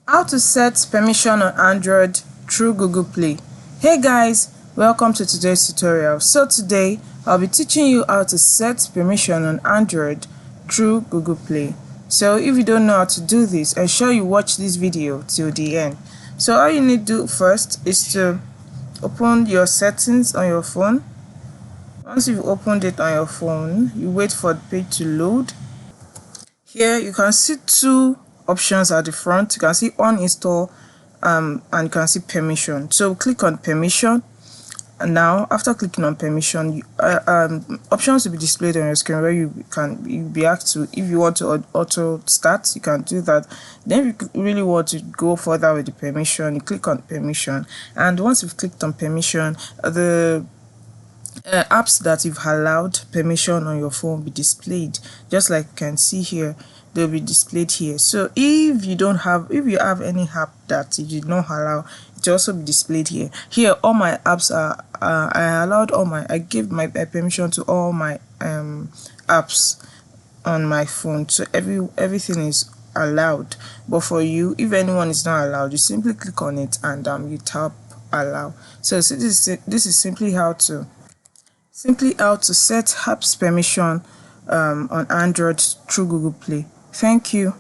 How to set permission on Android through Google Play. Hey guys, welcome to today's tutorial. So today I'll be teaching you how to set permission on Android through Google Play. So if you don't know how to do this, ensure you watch this video till the end. So all you need to do first is to open your settings on your phone. Once you've opened it on your phone, you wait for the page to load. Here you can see two options at the front. You can see uninstall and you can see permission. So click on permission, and now after clicking on permission, options will be displayed on your screen where you'll be asked to, if you want to auto start, you can do that. Then if you really want to go further with the permission, you click on permission, and once you've clicked on permission, the apps that you've allowed permission on your phone will be displayed, just like you can see here. They'll be displayed here. So if you have any app that you did not allow, it will also be displayed here. All my apps are I gave my permission to all my apps on my phone, so everything is allowed. But for you, if anyone is not allowed, you simply click on it and you tap allow. So this is simply how to set apps permission on Android through Google Play. Thank you.